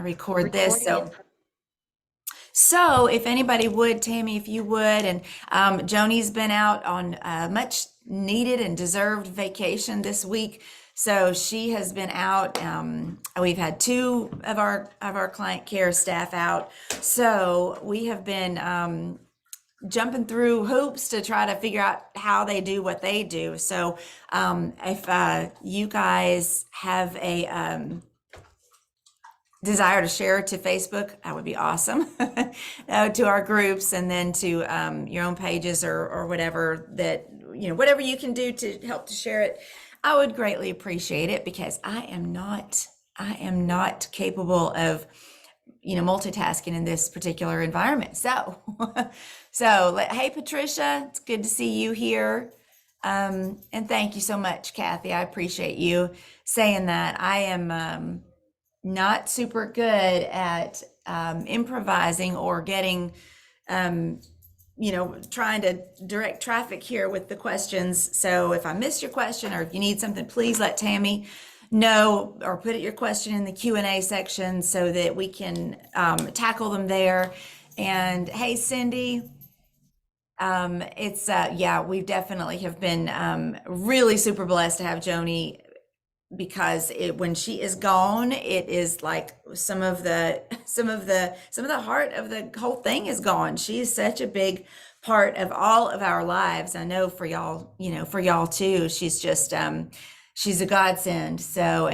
to record this. So if anybody would, Tammy, if you would, and Joni's been out on much needed and deserved vacation this week. So she has been out. We've had two of our client care staff out. So we have been jumping through hoops to try to figure out how they do what they do. So if you guys have a desire to share it to Facebook, that would be awesome. To our groups, and then to your own pages, or whatever that, whatever you can do to help to share it, I would greatly appreciate it, because I am not capable of multitasking in this particular environment. So hey Patricia, it's good to see you here. And thank you so much, Kathy. I appreciate you saying that. I am not super good at improvising or getting, trying to direct traffic here with the questions. So if I missed your question, or if you need something, please let Tammy know, or put your question in the Q&A section so that we can tackle them there. And hey, Cindy, we definitely have been really super blessed to have Joni, because when she is gone, it is like some of the heart of the whole thing is gone. She is such a big part of all of our lives. I know for y'all, for y'all too. She's just she's a godsend. So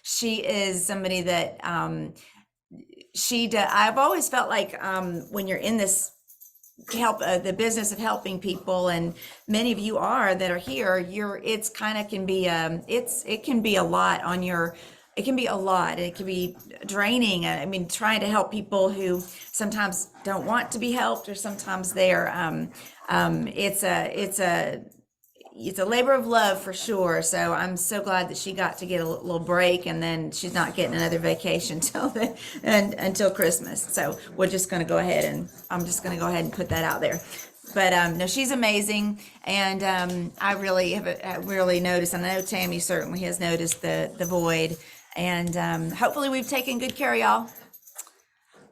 she is somebody that I've always felt like when you're in this the business of helping people, and many of you that are here, it can be it can be a lot on your, it can be a lot, it can be draining. I mean, trying to help people who sometimes don't want to be helped, or sometimes they're it's a labor of love for sure. So I'm so glad that she got to get a little break, and then she's not getting another vacation until Christmas. So I'm just going to go ahead and put that out there. But no, she's amazing, and I really have really noticed, and I know Tammy certainly has noticed the void, and hopefully we've taken good care of y'all.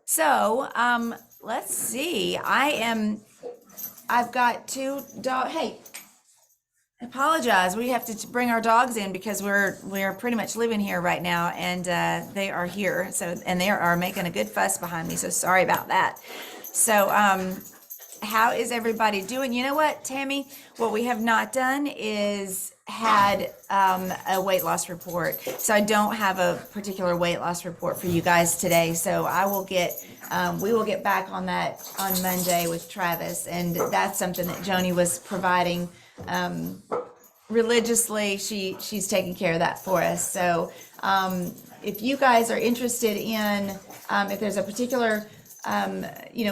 So let's see. I've got two dogs. Hey, I apologize. We have to bring our dogs in because we're pretty much living here right now, and they are here. So, and they are making a good fuss behind me. So sorry about that. So how is everybody doing? You know what, Tammy? What we have not done is had a weight loss report. So I don't have a particular weight loss report for you guys today. So we will get back on that on Monday with Travis, and that's something that Joni was providing religiously. She's taking care of that for us. So if you guys are interested in, if there's a particular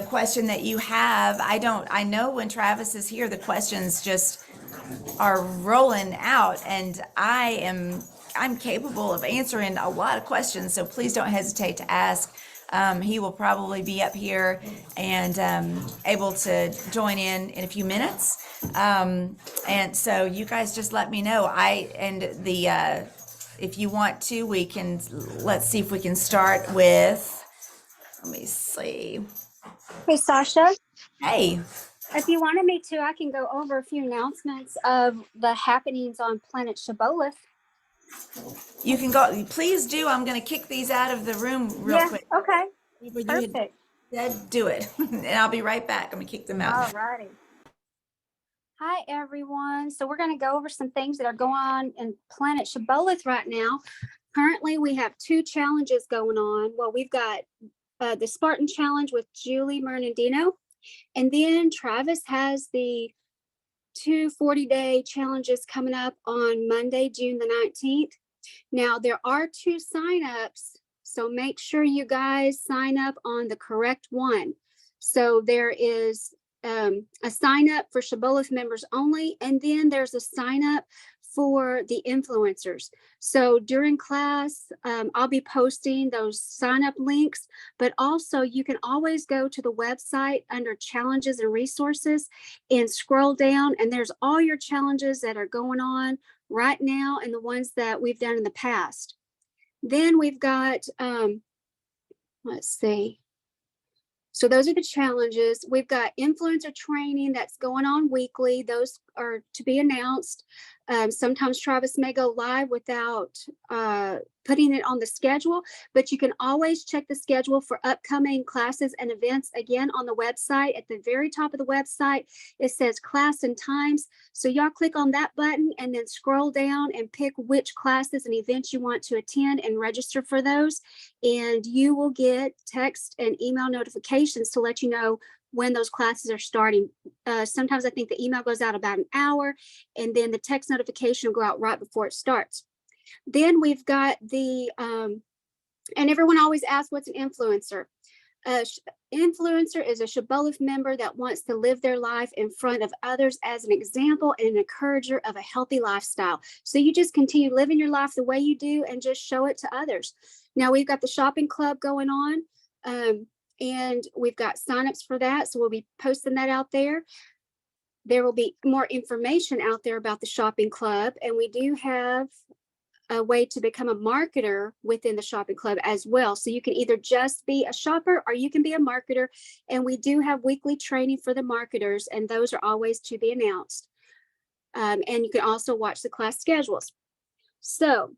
question that you have, I know when Travis is here, the questions just are rolling out, and I'm capable of answering a lot of questions. So please don't hesitate to ask. He will probably be up here and able to join in a few minutes. And so you guys just let me know. If you want to, let's see if we can start with, let me see. Hey, Sasha. Hey. If you wanted me to, I can go over a few announcements of the happenings on Planet Shibboleth. You can go, please do. I'm going to kick these out of the room real quick. Okay. Perfect. Do it. And I'll be right back. I'm going to kick them out. All righty. Hi, everyone. So we're going to go over some things that are going on in Planet Shibboleth right now. Currently, we have two challenges going on. Well, we've got the Spartan Challenge with Julie Bernardino, and then Travis has the 2 40-day challenges coming up on Monday, June the 19th. Now, there are 2 signups, so make sure you guys sign up on the correct one. So there is a sign up for Shibboleth members only, and then there's a sign up for the influencers. So during class, I'll be posting those sign up links, but also you can always go to the website under challenges and resources and scroll down, and there's all your challenges that are going on right now and the ones that we've done in the past. Then we've got let's see. So those are the challenges. We've got influencer training that's going on weekly. Those are to be announced. Sometimes Travis may go live without putting it on the schedule, but you can always check the schedule for upcoming classes and events. Again, on the website, at the very top of the website, it says class and times. So y'all click on that button and then scroll down and pick which classes and events you want to attend and register for those. And you will get text and email notifications to let you know when those classes are starting. Sometimes I think the email goes out about an hour, and then the text notification will go out right before it starts. Then we've got the, and everyone always asks, what's an influencer? Influencer is a Shibboleth member that wants to live their life in front of others as an example and an encourager of a healthy lifestyle. So you just continue living your life the way you do and just show it to others. Now we've got the shopping club going on, and we've got signups for that. So we'll be posting that out there. There will be more information out there about the shopping club, and we do have a way to become a marketer within the shopping club as well. So you can either just be a shopper or you can be a marketer. And we do have weekly training for the marketers, and those are always to be announced. And you can also watch the class schedules. So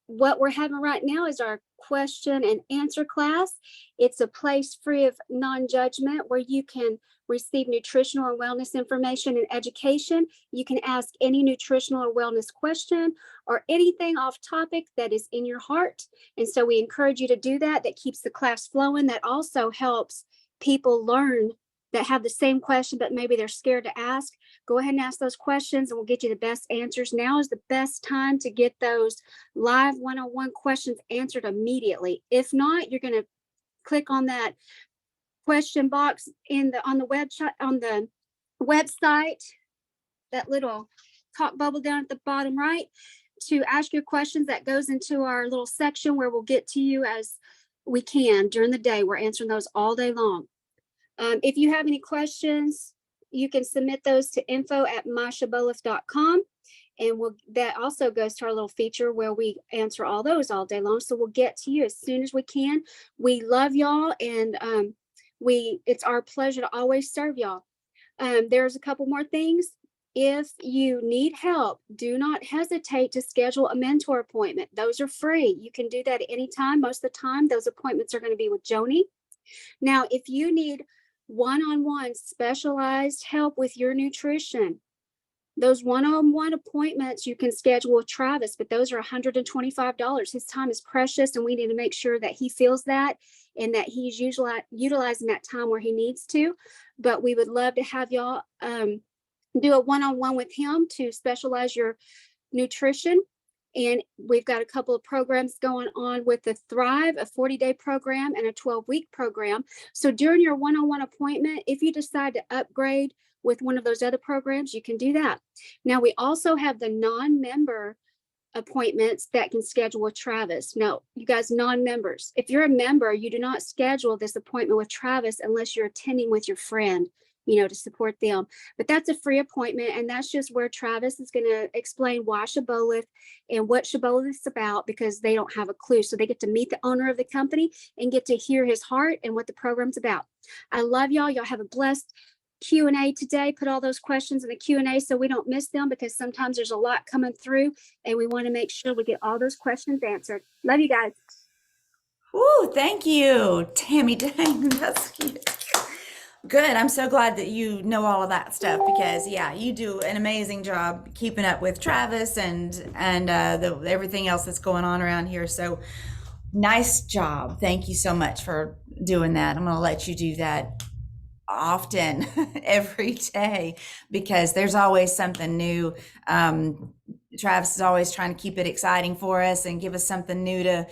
what we're having right now is our question and answer class. It's a place free of non-judgment where you can receive nutritional and wellness information and education. You can ask any nutritional or wellness question or anything off topic that is in your heart. And so we encourage you to do that. That keeps the class flowing. That also helps people learn that have the same question, but maybe they're scared to ask. Go ahead and ask those questions and we'll get you the best answers. Now is the best time to get those live one-on-one questions answered immediately. If not, you're going to click on that question box on the website, that little talk bubble down at the bottom right, to ask your questions. That goes into our little section where we'll get to you as we can during the day. We're answering those all day long. If you have any questions, you can submit those to info@myshibboleth.com. And that also goes to our little feature where we answer all those all day long. So we'll get to you as soon as we can. We love y'all, and it's our pleasure to always serve y'all. There's a couple more things. If you need help, do not hesitate to schedule a mentor appointment. Those are free. You can do that at any time. Most of the time, those appointments are going to be with Joni. Now, if you need one-on-one specialized help with your nutrition, those one-on-one appointments you can schedule with Travis, but those are $125. His time is precious, and we need to make sure that he feels that and that he's utilizing that time where he needs to. But we would love to have y'all do a one-on-one with him to specialize your nutrition. And we've got a couple of programs going on with the Thrive, a 40-day program and a 12-week program. So during your one-on-one appointment, if you decide to upgrade with one of those other programs, you can do that. Now, we also have the non-member appointments that can schedule with Travis. Now, you guys, non-members, if you're a member, you do not schedule this appointment with Travis unless you're attending with your friend, to support them. But that's a free appointment, and that's just where Travis is going to explain why Shibboleth and what Shibboleth is about, because they don't have a clue. So they get to meet the owner of the company and get to hear his heart and what the program's about. I love y'all. Y'all have a blessed Q&A today. Put all those questions in the Q&A so we don't miss them, because sometimes there's a lot coming through and we want to make sure we get all those questions answered. Love you guys. Ooh, thank you, Tammy. Dang, that's cute. Good. I'm so glad that you know all of that stuff, because you do an amazing job keeping up with Travis and everything else that's going on around here. So nice job. Thank you so much for doing that. I'm going to let you do that often, every day, because there's always something new. Travis is always trying to keep it exciting for us and give us something new to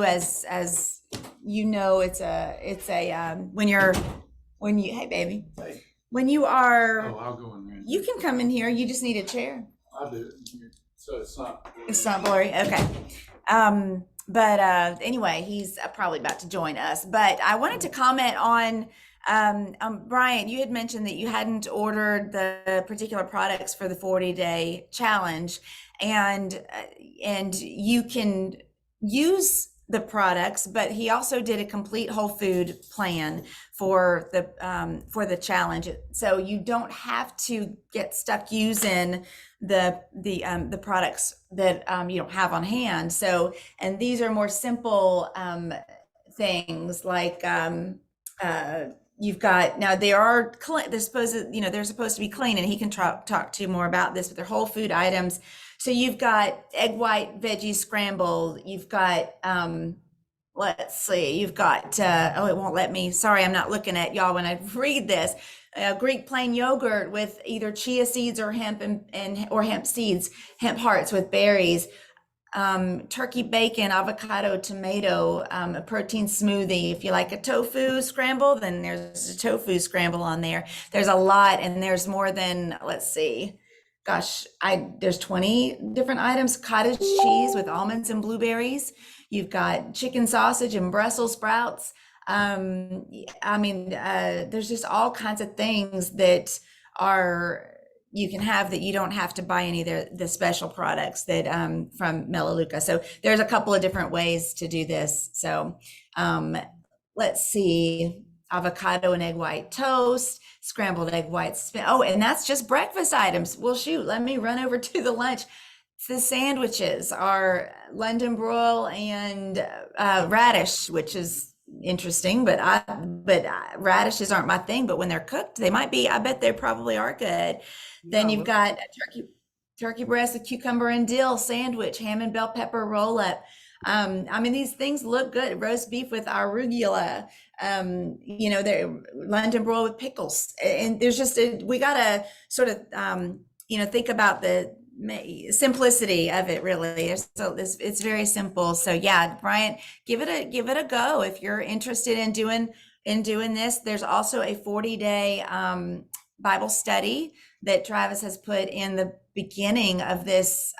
as it's a when you hey baby, Hey. when you are, I'll go in there. you can come in here, you just need a chair. I'll do it in here. So it's not blurry. Okay. But anyway, he's probably about to join us, but I wanted to comment on Brian, you had mentioned that you hadn't ordered the particular products for the 40-day challenge, and you can use the products, but he also did a complete whole food plan for the challenge. So you don't have to get stuck using the products that you don't have on hand. So, and these are more simple things like you've got now they're supposed to, they're supposed to be clean, and he can talk to you more about this, but they're whole food items. So you've got egg white veggie scrambled. You've got let's see, you've got oh, it won't let me. Sorry, I'm not looking at y'all when I read this. Greek plain yogurt with either chia seeds or hemp or hemp seeds, hemp hearts with berries. Turkey bacon, avocado, tomato, a protein smoothie. If you like a tofu scramble, then there's a tofu scramble on there. There's a lot, and there's more than, let's see, gosh, there's 20 different items. Cottage cheese with almonds and blueberries. You've got chicken sausage and Brussels sprouts. There's just all kinds of things that you can have that you don't have to buy any of the special products that from Melaleuca. So there's a couple of different ways to do this. So let's see, avocado and egg white toast, scrambled egg whites. Oh, and that's just breakfast items. Well, shoot, let me run over to the lunch. The sandwiches are London broil and radish, which is interesting, but radishes aren't my thing, but when they're cooked, they might be. I bet they probably are good. Then you've got a turkey breast with cucumber and dill sandwich, ham and bell pepper roll up. These things look good. Roast beef with arugula, they're London broil with pickles. And there's just, we got to sort of, think about the simplicity of it, really. So it's very simple. So yeah, Bryant, give it a go if you're interested in doing this. There's also a 40-day Bible study that Travis has put in the beginning of this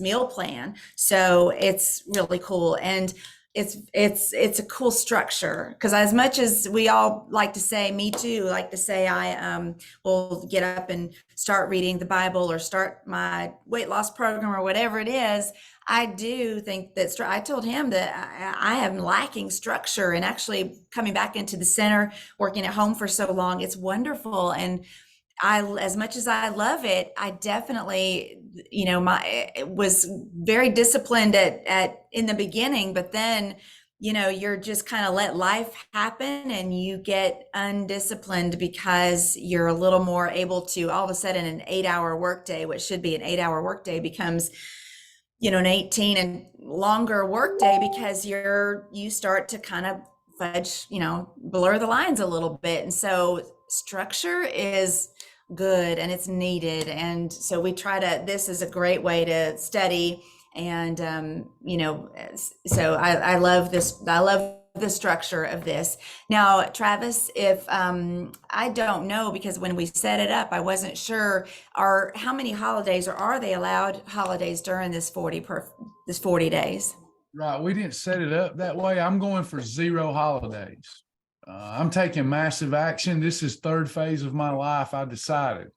meal plan. So it's really cool, and it's a cool structure, because as much as we all like to say, me too, like to say I will get up and start reading the Bible or start my weight loss program or whatever it is, I do think that I told him that I am lacking structure, and actually coming back into the center, working at home for so long, it's wonderful. And as much as I love it, I definitely, was very disciplined in the beginning, but then, you're just kind of let life happen, and you get undisciplined because you're a little more able to, all of a sudden, an 8-hour workday, which should be an 8-hour workday, becomes, an 18 and longer workday, because you start to kind of fudge, blur the lines a little bit. And so structure is good, and it's needed. And so this is a great way to study. And, so I love this. I love the structure of this. Now, Travis, if I don't know, because when we set it up, I wasn't sure, how many holidays, or are they allowed holidays during this 40 days? Right. We didn't set it up that way. I'm going for 0 holidays. I'm taking massive action. This is third phase of my life. I decided.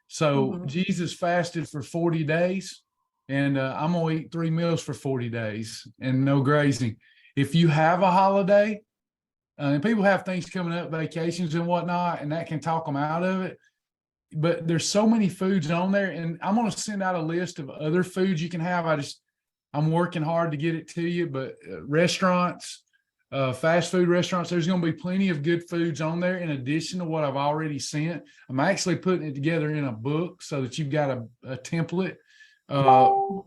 So Jesus fasted for 40 days, and I'm going to eat 3 meals for 40 days and no grazing. If you have a holiday, and people have things coming up, vacations and whatnot, and that can talk them out of it. But there's so many foods on there, and I'm going to send out a list of other foods you can have. I'm working hard to get it to you, but restaurants, fast food restaurants, there's going to be plenty of good foods on there in addition to what I've already sent. I'm actually putting it together in a book so that you've got a template. You're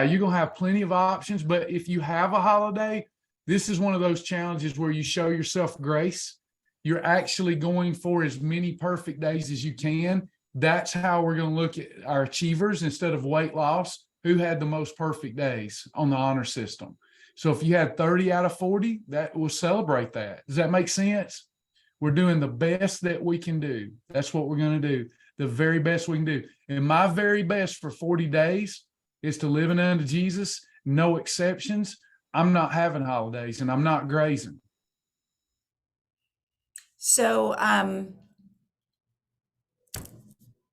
going to have plenty of options, but if you have a holiday, this is one of those challenges where you show yourself grace. You're actually going for as many perfect days as you can. That's how we're going to look at our achievers instead of weight loss. Who had the most perfect days on the honor system? So if you had 30 out of 40, that will celebrate that. Does that make sense? We're doing the best that we can do. That's what we're going to do. The very best we can do. And my very best for 40 days is to live unto Jesus, no exceptions. I'm not having holidays, and I'm not grazing. So,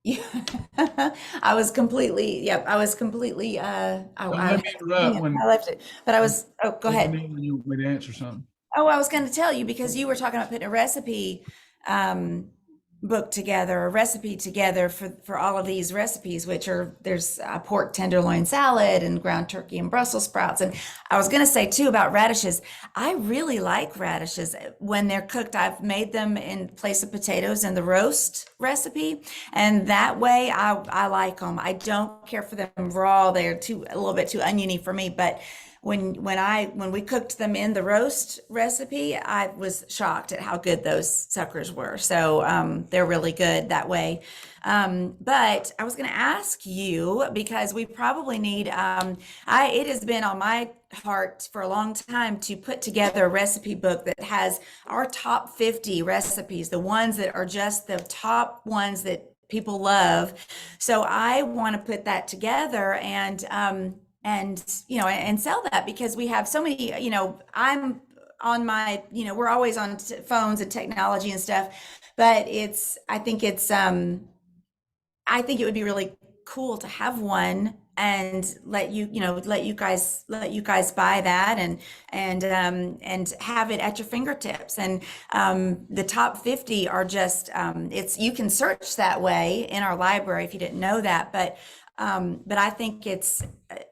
Yeah. I was completely, yep, I was completely, Don't let me interrupt I when, left it, but I was, oh, go ahead. when you want me to answer something. Oh, I was going to tell you because you were talking about putting a recipe um, book together, a recipe together for all of these recipes, which are there's a pork tenderloin salad and ground turkey and Brussels sprouts. And I was going to say too about radishes. I really like radishes when they're cooked. I've made them in place of potatoes in the roast recipe, and that way I like them. I don't care for them raw; they're too a little bit too oniony for me, but when we cooked them in the roast recipe, I was shocked at how good those suckers were. So they're really good that way. But I was going to ask you because we probably need. It has been on my heart for a long time to put together a recipe book that has our top 50 recipes, the ones that are just the top ones that people love. So I want to put that together and and sell that because we have so many, I'm on my, we're always on phones and technology and stuff, but I think it would be really cool to have one and let you guys buy that and have it at your fingertips. And the top 50 are just it's you can search that way in our library if you didn't know that, but I think it's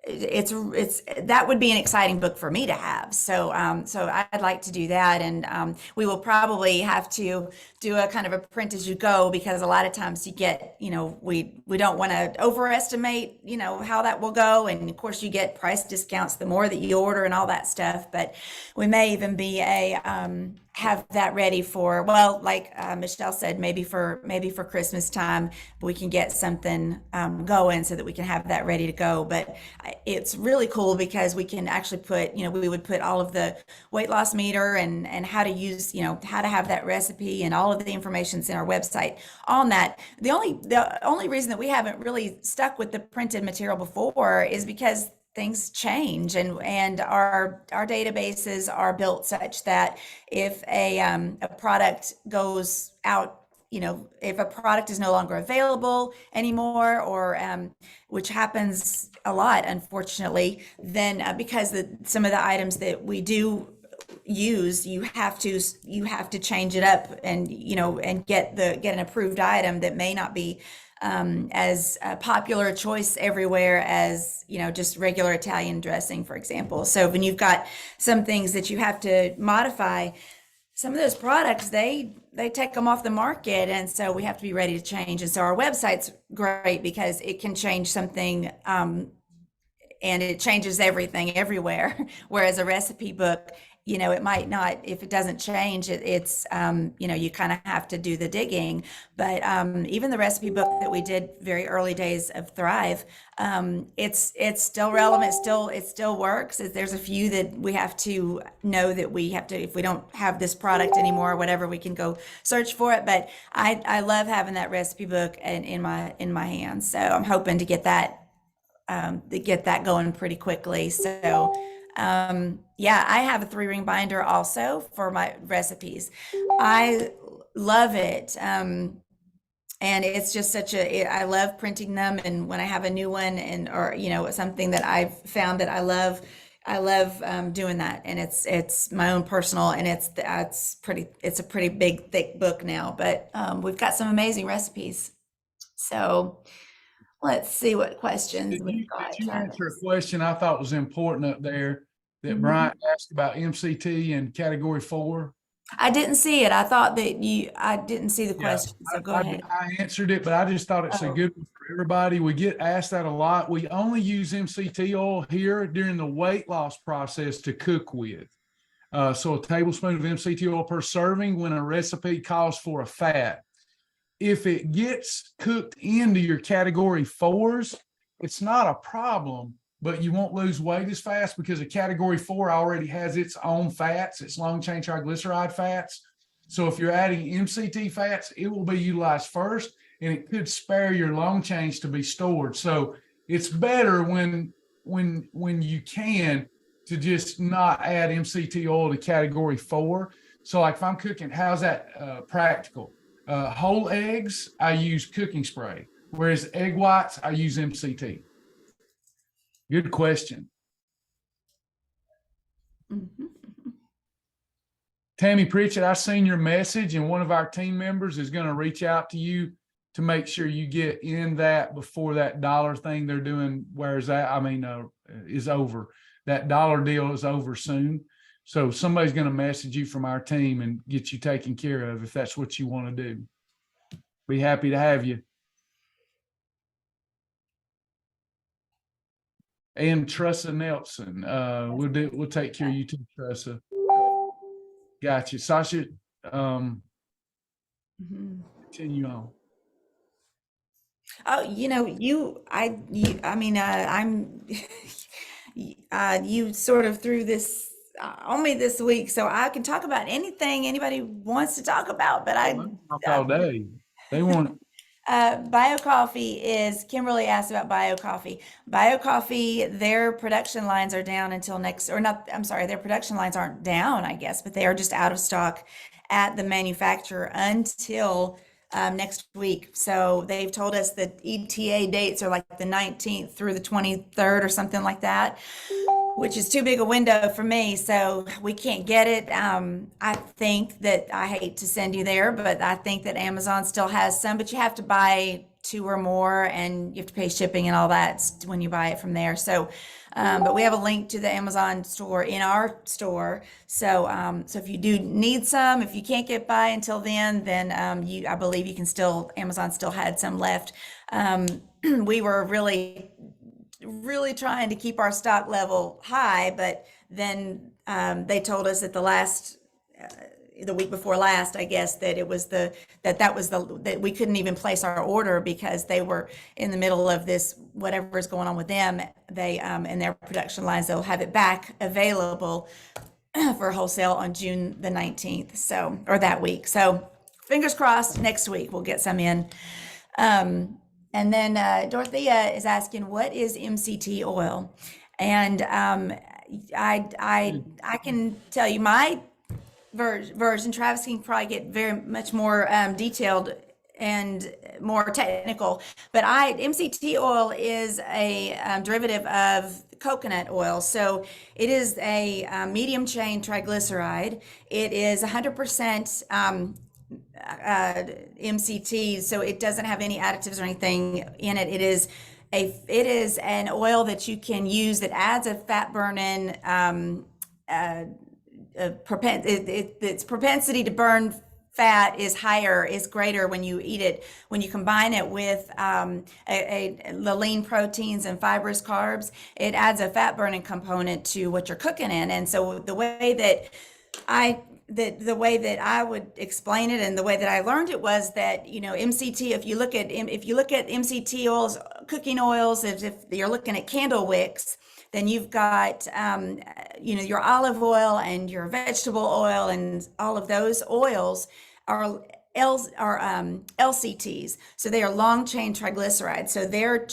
that would be an exciting book for me to have. So I'd like to do that, and we will probably have to do a kind of a print as you go because a lot of times you get we don't want to overestimate how that will go, and of course you get price discounts the more that you order and all that stuff. But we may even be have that ready for like Michelle said, maybe for Christmas time we can get something going so that we can have that ready to go. But it's really cool because we can actually put we would put all of the weight loss meter and how to use how to have that recipe and all of the information's in our website on that. The only reason that we haven't really stuck with the printed material before is because things change and our databases are built such that if a product goes out, if a product is no longer available anymore, or which happens a lot, unfortunately, then because some of the items that we do use, you have to change it up and and get an approved item that may not be as popular a choice everywhere as just regular Italian dressing, for example. So when you've got some things that you have to modify, some of those products they take them off the market, and so we have to be ready to change. And so our website's great because it can change something and it changes everything everywhere. Whereas a recipe book, it might not, if it doesn't change, it's, you kind of have to do the digging. But even the recipe book that we did very early days of Thrive, it's still relevant. It still works. There's a few that we have to know that we have to, if we don't have this product anymore or whatever, we can go search for it. But I love having that recipe book in my hands. So I'm hoping to get that going pretty quickly. So, yeah, I have a 3-ring binder also for my recipes. I love it. And it's just I love printing them. And when I have a new one or something that I've found that I love doing that. And it's my own personal, and it's a pretty big, thick book now, but we've got some amazing recipes. So, let's see what questions we've got. Did you answer a question I thought was important up there that Brian asked about MCT and category 4? I didn't see it. I thought that I didn't see the question, so go ahead. I answered it, but I just thought it's a good one for everybody. We get asked that a lot. We only use MCT oil here during the weight loss process to cook with. So a tablespoon of MCT oil per serving when a recipe calls for a fat. If it gets cooked into your category 4s, it's not a problem, but you won't lose weight as fast because a category 4 already has its own fats, its long chain triglyceride fats. So if you're adding MCT fats, it will be utilized first, and it could spare your long chains to be stored. So it's better when you can to just not add MCT oil to category 4. So like if I'm cooking, how's that practical? Whole eggs, I use cooking spray. Whereas egg whites, I use MCT. Good question. Mhm. Tammy Pritchett, I seen your message, and one of our team members is going to reach out to you to make sure you get in that before that dollar thing they're doing. Where's that? I mean, is over. That dollar deal is over soon. So somebody's going to message you from our team and get you taken care of if that's what you want to do. Be happy to have you. And Tressa Nelson, we'll take care of you too, Tressa. Gotcha. Sasha, Mhm. continue on. Oh, I mean, I'm, you sort of threw this on me this week, so I can talk about anything anybody wants to talk about, but I talk all day. They want Bio Coffee is, Kimberly asked about Bio Coffee. Bio Coffee, their production lines are down until next, or not, I'm sorry, their production lines aren't down, I guess, but they are just out of stock at the manufacturer until next week. So they've told us that ETA dates are like the 19th through the 23rd or something like that, which is too big a window for me. So we can't get it. I think that, I hate to send you there, but I think that Amazon still has some, but you have to buy 2 or more and you have to pay shipping and all that when you buy it from there. So, but we have a link to the Amazon store in our store. So, so if you do need some, if you can't get by until then, I believe you can still, Amazon still had some left. We were really trying to keep our stock level high, but then they told us at the week before last, I guess, that that we couldn't even place our order because they were in the middle of this, whatever's going on with them. They in their production lines, they'll have it back available for wholesale on June the 19th. So, or that week. So fingers crossed next week we'll get some in. And then Dorothea is asking, what is MCT oil? And I can tell you my version. Travis can probably get very much more detailed and more technical. But MCT oil is a derivative of coconut oil. So it is a medium chain triglyceride. It is 100% MCT, so it doesn't have any additives or anything in it. It is an oil that you can use that adds a fat burning its propensity to burn fat is greater when you eat it, when you combine it with the lean proteins and fibrous carbs. It adds a fat burning component to what you're cooking in. And so the way that I would explain it and the way that I learned it was that, MCT, if you look at MCT oils, cooking oils, if you're looking at candle wicks, then you've got, your olive oil and your vegetable oil, and all of those oils are LCTs. So they are long chain triglycerides. So their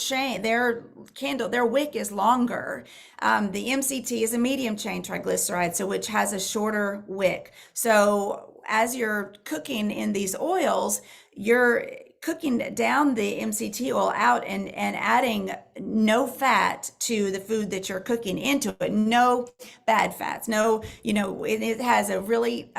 wick is longer. The MCT is a medium chain triglyceride, so which has a shorter wick. So as you're cooking in these oils, you're cooking down the MCT oil out and adding no fat to the food that you're cooking into it. No bad fats. No, it has a really,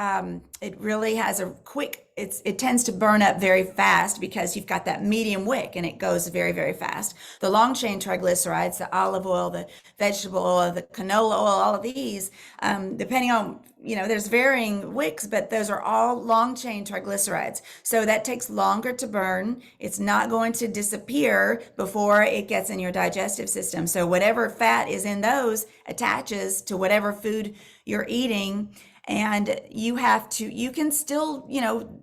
it really has a quick, it tends to burn up very fast because you've got that medium wick and it goes very, very fast. The long chain triglycerides, the olive oil, the vegetable oil, the canola oil, all of these, depending on, there's varying wicks, but those are all long chain triglycerides. So that takes longer to burn. It's not going to disappear before it gets in your digestive system. So whatever fat is in those attaches to whatever food you're eating. And you can still,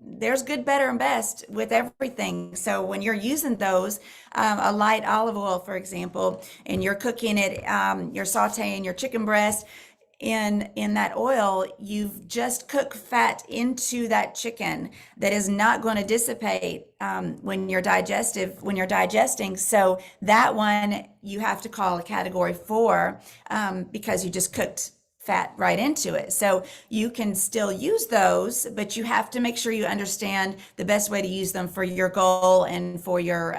there's good, better, and best with everything. So when you're using those, a light olive oil, for example, and you're cooking it, you're sauteing your chicken breast in that oil, you've just cooked fat into that chicken that is not going to dissipate when you're digesting. So that one you have to call a category 4 because you just cooked fat right into it. So you can still use those, but you have to make sure you understand the best way to use them for your goal and for your,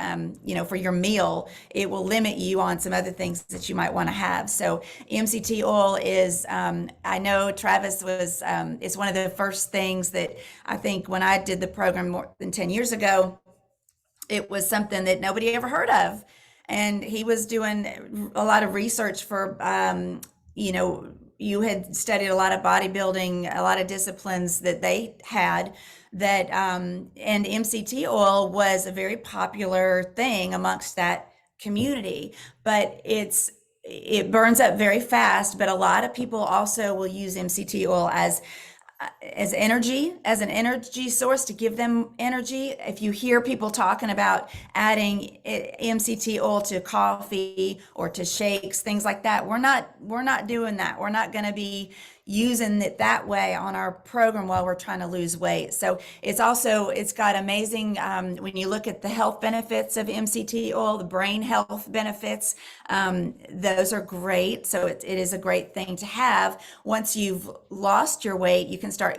for your meal. It will limit you on some other things that you might want to have. So MCT oil is, I know Travis was, it's one of the first things that I think when I did the program more than 10 years ago, it was something that nobody ever heard of. And he was doing a lot of research for, you had studied a lot of bodybuilding, a lot of disciplines that they had that, and MCT oil was a very popular thing amongst that community, but it burns up very fast. But a lot of people also will use MCT oil as energy, as an energy source to give them energy. If you hear people talking about adding MCT oil to coffee or to shakes, things like that, we're not doing that. We're not going to be using it that way on our program while we're trying to lose weight. So it's got amazing, when you look at the health benefits of MCT oil, the brain health benefits, those are great. So it is a great thing to have. Once you've lost your weight, you can start,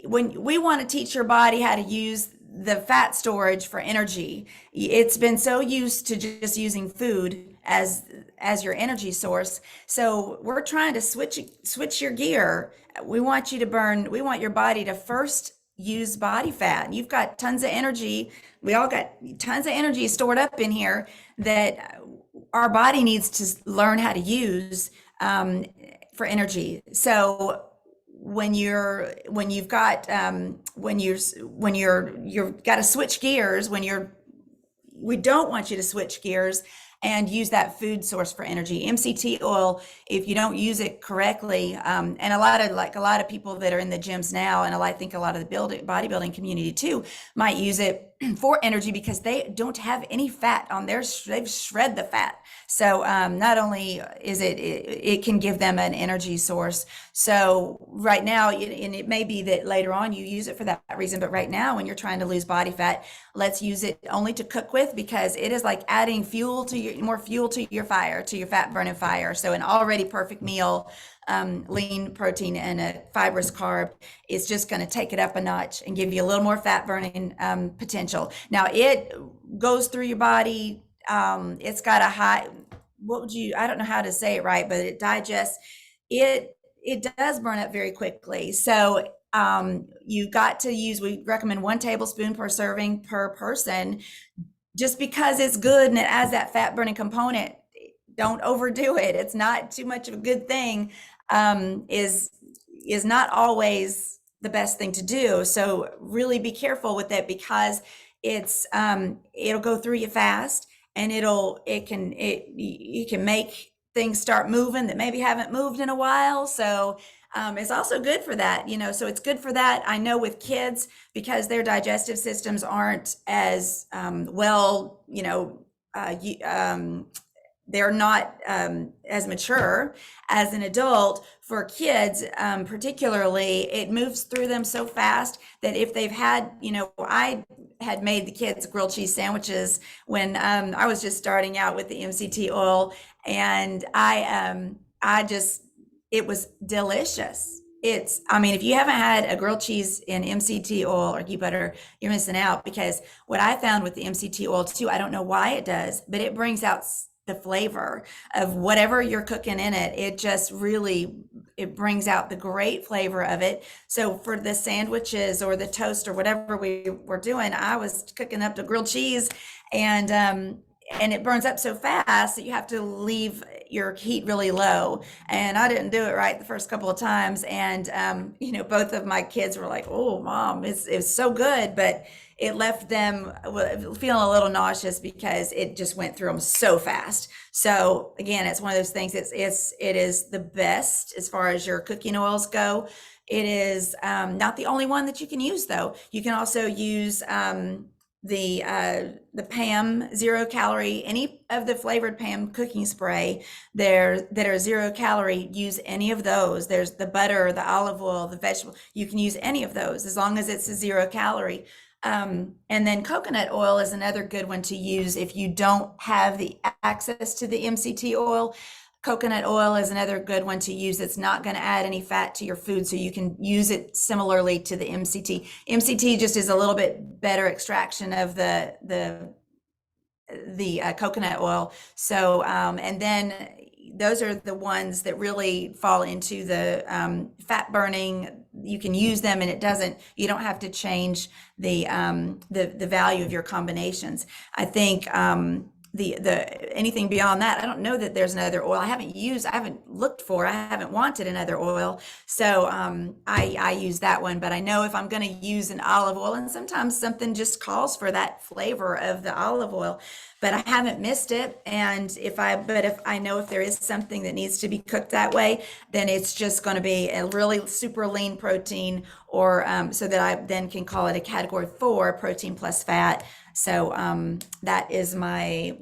when we want to teach your body how to use the fat storage for energy. It's been so used to just using food as your energy source. So we're trying to switch your gear. We want your body to first use body fat. You've got tons of energy. We all got tons of energy stored up in here that our body needs to learn how to use for energy. So you've got to switch gears, we don't want you to switch gears and use that food source for energy. MCT oil, if you don't use it correctly, and a lot of people that are in the gyms now, and I think a lot of the bodybuilding community too, might use it for energy because they don't have any fat on theirs. They've shred the fat. So not only is it can give them an energy source. So right now, and it may be that later on you use it for that reason, but right now when you're trying to lose body fat, let's use it only to cook with, because it is like adding more fuel to your fire, to your fat burning fire. So an already perfect meal, lean protein and a fibrous carb is just going to take it up a notch and give you a little more fat burning potential. Now it goes through your body. It's got a high, I don't know how to say it right, but it digests. It does burn up very quickly. So you got to we recommend 1 tablespoon per serving per person, just because it's good and it adds that fat burning component. Don't overdo it. It's not too much of a good thing. Is not always the best thing to do. So really be careful with it, because it'll go through you fast, and it can make things start moving that maybe haven't moved in a while. So it's also good for that, so it's good for that. I know with kids, because their digestive systems aren't as well, they're not as mature as an adult. For kids, particularly, it moves through them so fast that if they've had, I had made the kids grilled cheese sandwiches when I was just starting out with the MCT oil, and it was delicious. If you haven't had a grilled cheese in MCT oil or ghee butter, you're missing out, because what I found with the MCT oil too, I don't know why it does, but it brings out the flavor of whatever you're cooking in it. It just really, it brings out the great flavor of it. So for the sandwiches or the toast or whatever we were doing, I was cooking up the grilled cheese, and it burns up so fast that you have to leave your heat really low. And I didn't do it right the first couple of times. And, both of my kids were like, "Oh, Mom, it's so good." But it left them feeling a little nauseous because it just went through them so fast. So again, it's one of those things. It is the best as far as your cooking oils go. It is not the only one that you can use, though. You can also use the PAM 0 calorie, any of the flavored PAM cooking spray that are 0 calorie, use any of those. There's the butter, the olive oil, the vegetable. You can use any of those as long as it's a 0 calorie. And then coconut oil is another good one to use if you don't have the access to the MCT oil. Coconut oil is another good one to use. It's not going to add any fat to your food, so you can use it similarly to the MCT. MCT just is a little bit better extraction of the coconut oil. So, and then those are the ones that really fall into the fat burning. You can use them, and you don't have to change the value of your combinations. I think the anything beyond that, I don't know that there's another oil. I haven't looked for, I haven't wanted another oil. So I use that one, but I know if I'm going to use an olive oil, and sometimes something just calls for that flavor of the olive oil, but I haven't missed it. And if I know if there is something that needs to be cooked that way, then it's just going to be a really super lean protein, or so that I then can call it a category 4 protein plus fat. So that is my,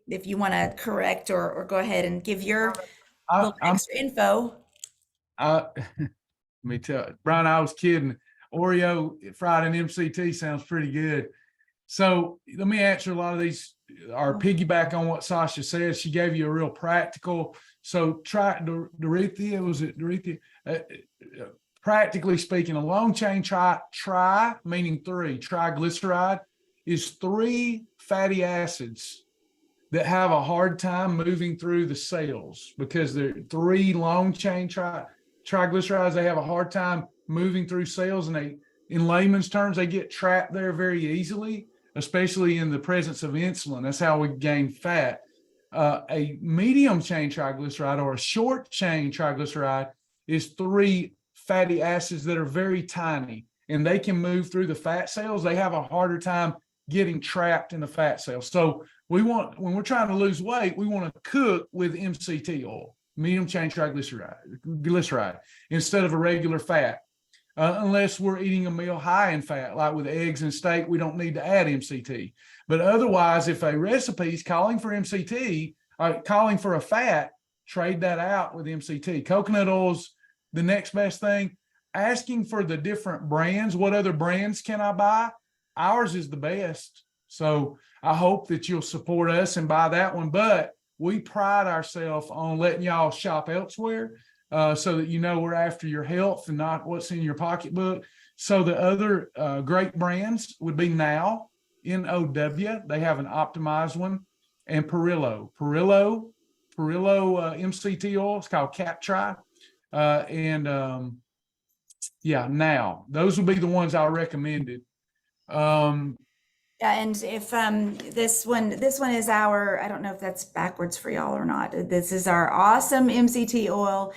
if you want to correct or go ahead and give your little I'm extra info. let me tell you, Brian, I was kidding. Oreo fried in MCT sounds pretty good. So let me answer a lot of these, or piggyback on what Sasha said. She gave you a real practical. So Dorothea, was it Dorothea? Practically speaking, a long chain tri meaning 3, triglyceride is 3 fatty acids that have a hard time moving through the cells, because they're 3 long chain triglycerides. They have a hard time moving through cells, and in layman's terms, they get trapped there very easily, especially in the presence of insulin. That's how we gain fat. A medium chain triglyceride or a short chain triglyceride is 3 fatty acids that are very tiny, and they can move through the fat cells. They have a harder time getting trapped in the fat cells. So when we're trying to lose weight, we want to cook with MCT oil, medium chain triglyceride, instead of a regular fat. Unless we're eating a meal high in fat, like with eggs and steak, we don't need to add MCT. But otherwise, if a recipe is calling for MCT, calling for a fat, trade that out with MCT. Coconut oil's the next best thing. Asking for the different brands, what other brands can I buy? Ours is the best. So I hope that you'll support us and buy that one. But we pride ourselves on letting y'all shop elsewhere, so that we're after your health and not what's in your pocketbook. So the other great brands would be Now, N-O-W. They have an optimized one, and Perillo MCT oil. It's called Captri. Now those would be the ones I recommended. Yeah, and if this one is our, I don't know if that's backwards for y'all or not. This is our awesome MCT oil,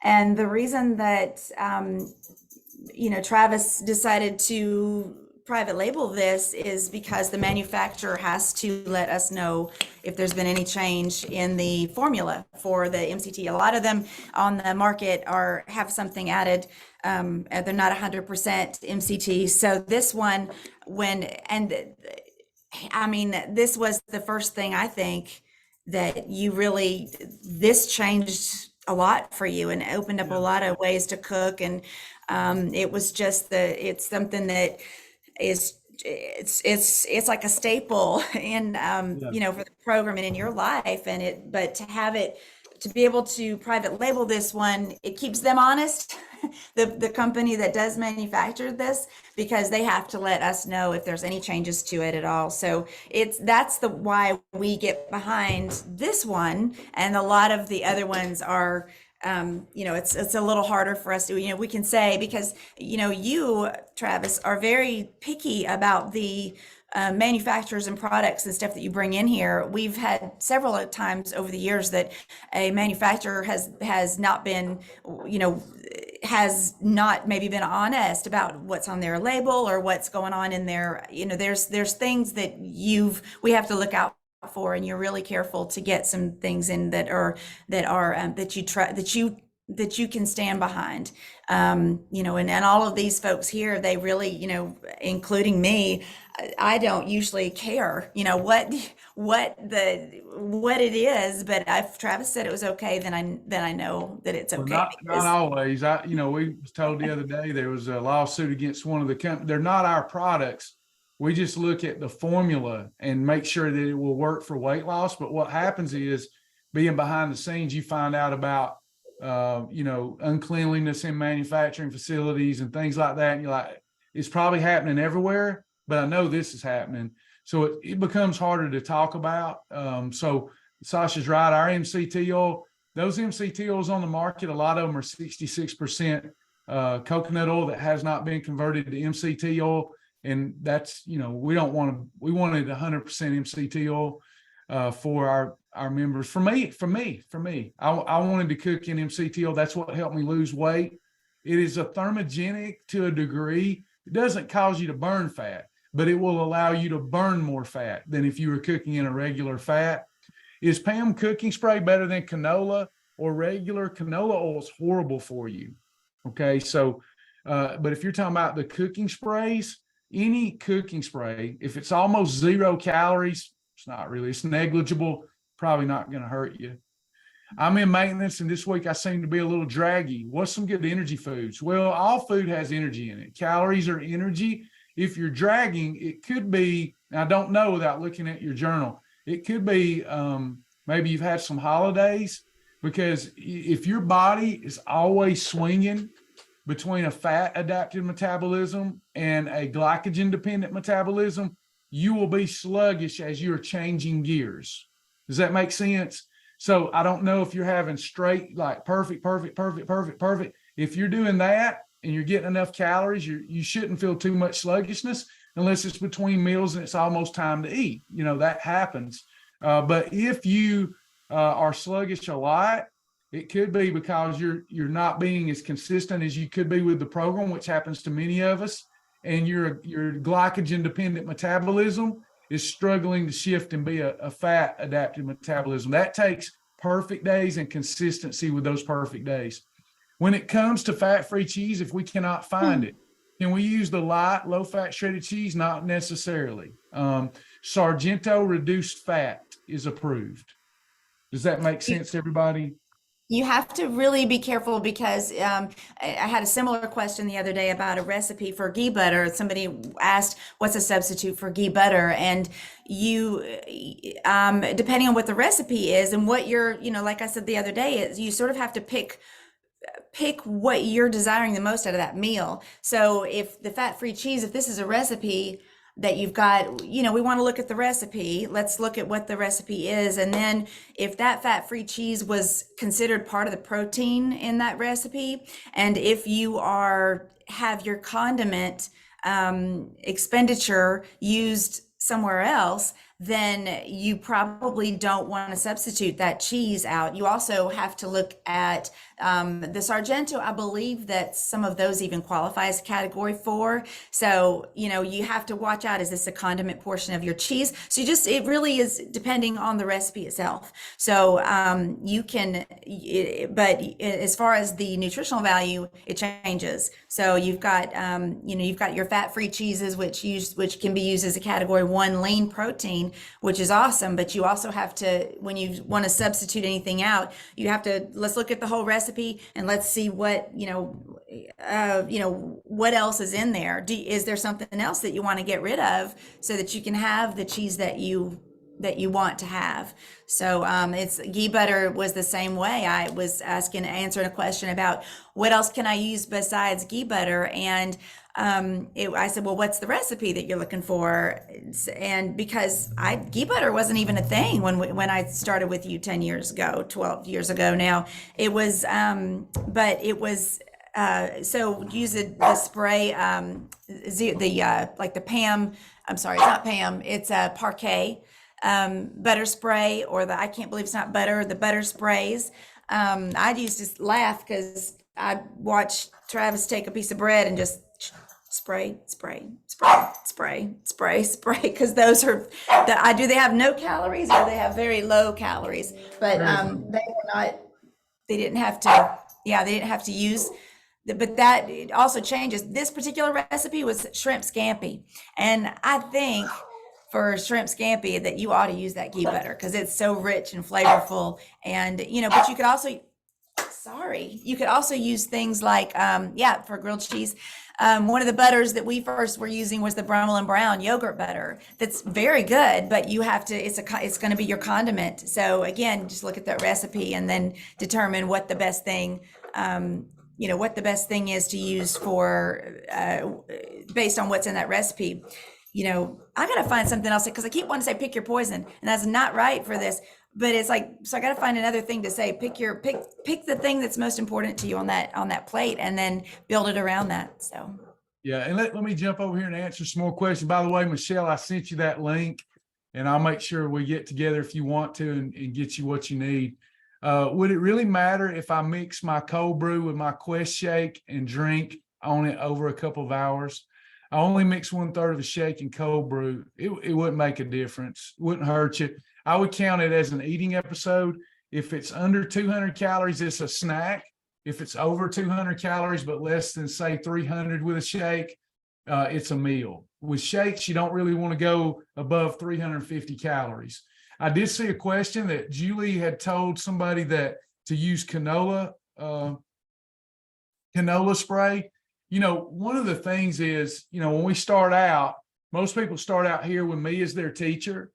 and the reason that Travis decided to private label this is because the manufacturer has to let us know if there's been any change in the formula for the MCT. A lot of them on the market have something added. They're not 100% MCT. So this one, this was the first thing I think that this changed a lot for you and opened up a lot of ways to cook. And it was just it's something that it's like a staple in for the program and in your life, but to be able to private label this one, it keeps them honest, the company that does manufacture this, because they have to let us know if there's any changes to it at all. So that's why we get behind this one, and a lot of the other ones are it's a little harder for us to, we can say, because, you, Travis, are very picky about the manufacturers and products and stuff that you bring in here. We've had several times over the years that a manufacturer has not been, has not maybe been honest about what's on their label or what's going on in there. There's things that we have to look out for, and you're really careful to get some things in that you can stand behind. And all of these folks here, they really, including me, I don't usually care, what it is, but if Travis said it was okay, then I know that it's okay. Well, not always. We was told the other day there was a lawsuit against one of the companies. They're not our products. We just look at the formula and make sure that it will work for weight loss. But what happens is being behind the scenes, you find out about, uncleanliness in manufacturing facilities and things like that. And you're like, it's probably happening everywhere, but I know this is happening. So it becomes harder to talk about. So Sasha's right. Our MCT oil, those MCT oils on the market, a lot of them are 66% coconut oil that has not been converted to MCT oil. And that's, we wanted 100% MCT oil for our members. For me, I wanted to cook in MCT oil. That's what helped me lose weight. It is a thermogenic to a degree. It doesn't cause you to burn fat, but it will allow you to burn more fat than if you were cooking in a regular fat. Is Pam cooking spray better than canola or regular? Canola oil is horrible for you. Okay, so, but if you're talking about the cooking sprays, any cooking spray, if it's almost 0 calories, it's not really, it's negligible, probably not going to hurt you. I'm in maintenance, and this week I seem to be a little draggy. What's some good energy foods? Well, all food has energy in it. Calories are energy. If you're dragging, it could be, and I don't know without looking at your journal, it could be maybe you've had some holidays, because if your body is always swinging between a fat adapted metabolism and a glycogen dependent metabolism, you will be sluggish as you're changing gears. Does that make sense? So I don't know if you're having straight, like perfect. If you're doing that and you're getting enough calories, you shouldn't feel too much sluggishness unless it's between meals and it's almost time to eat. That happens. But if you are sluggish a lot, it could be because you're not being as consistent as you could be with the program, which happens to many of us, and your glycogen dependent metabolism is struggling to shift and be a fat adapted metabolism. That takes perfect days and consistency with those perfect days. When it comes to fat-free cheese, if we cannot find it, can we use the light, low-fat shredded cheese? Not necessarily. Sargento reduced fat is approved. Does that make sense to everybody? You have to really be careful, because I had a similar question the other day about a recipe for ghee butter. Somebody asked, what's a substitute for ghee butter? And you, depending on what the recipe is and what you're, like I said the other day, is you sort of have to pick what you're desiring the most out of that meal. So if the fat-free cheese, if this is a recipe that you've got, we want to look at the recipe. Let's look at what the recipe is. And then if that fat-free cheese was considered part of the protein in that recipe, and if you have your condiment expenditure used somewhere else, then you probably don't want to substitute that cheese out. You also have to look at the Sargento. I believe that some of those even qualify as category 4. So, you have to watch out. Is this a condiment portion of your cheese? So it really is depending on the recipe itself. So you can, but as far as the nutritional value, it changes. So you've got, you've got your fat-free cheeses, which can be used as a category 1 lean protein, which is awesome. But you also have to, when you want to substitute anything out, you have to, let's look at the whole recipe and let's see what, what else is in there. Is there something else that you want to get rid of so that you can have the cheese that you want to have? So it's ghee butter was the same way. I was answering a question about what else can I use besides ghee butter, and I said, well, what's the recipe that you're looking for? And because ghee butter wasn't even a thing when I started with you 10 years ago, 12 years ago now. It was, but it was, so use the spray, like the Pam, I'm sorry, it's not Pam, it's a Parquet butter spray, or I can't believe it's not butter, the butter sprays. I used to laugh because I watched Travis take a piece of bread and just spray, because those are they have no calories, or they have very low calories, but they didn't have to use, but that it also changes. This particular recipe was shrimp scampi, and I think for shrimp scampi that you ought to use that ghee butter because it's so rich and flavorful. And but you could also use things like for grilled cheese, One of the butters that we first were using was the Brummel and Brown yogurt butter. That's very good, but you have to, it's going to be your condiment. So again, just look at that recipe and then determine what the best thing, what the best thing is to use for, based on what's in that recipe. I got to find something else because I keep wanting to say pick your poison, and that's not right for this. But it's like, so I got to find another thing to say. Pick the thing that's most important to you on that plate, and then build it around that. So yeah, and let me jump over here and answer some more questions. By the way, Michelle, I sent you that link, and I'll make sure we get together if you want to and get you what you need. Would it really matter if I mix my cold brew with my Quest shake and drink on it over a couple of hours? I only mix 1/3 of a shake in cold brew. It wouldn't make a difference. Wouldn't hurt you. I would count it as an eating episode. If it's under 200 calories, it's a snack. If it's over 200 calories, but less than, say, 300 with a shake, it's a meal. With shakes, you don't really want to go above 350 calories. I did see a question that Julie had told somebody that to use canola spray. One of the things is, when we start out, most people start out here with me as their teacher.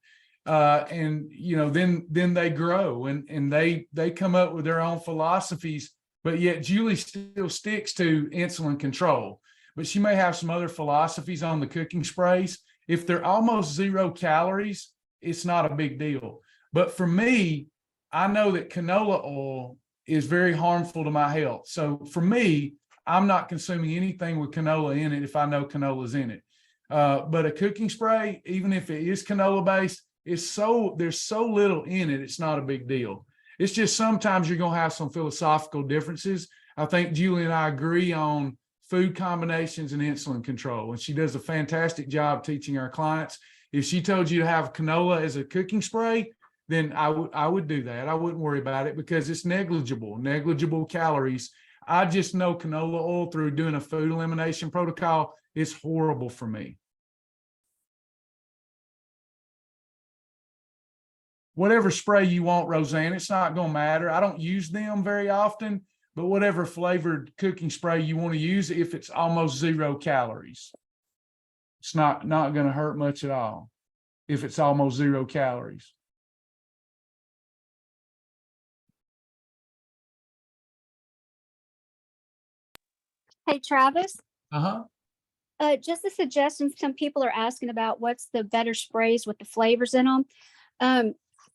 And then they grow and they come up with their own philosophies, but yet Julie still sticks to insulin control, but she may have some other philosophies on the cooking sprays. If they're almost 0 calories, it's not a big deal. But for me, I know that canola oil is very harmful to my health. So for me, I'm not consuming anything with canola in it if I know canola is in it. But a cooking spray, even if it is canola based, there's so little in it, it's not a big deal. It's just sometimes you're going to have some philosophical differences. I think Julie and I agree on food combinations and insulin control, and she does a fantastic job teaching our clients. If she told you to have canola as a cooking spray, then I would do that. I wouldn't worry about it because it's negligible calories. I just know canola oil through doing a food elimination protocol is horrible for me. Whatever spray you want, Roseanne, it's not going to matter. I don't use them very often, but whatever flavored cooking spray you want to use, if it's almost 0 calories, it's not going to hurt much at all if it's almost 0 calories. Hey, Travis. Uh-huh. Just a suggestion. Some people are asking about what's the better sprays with the flavors in them.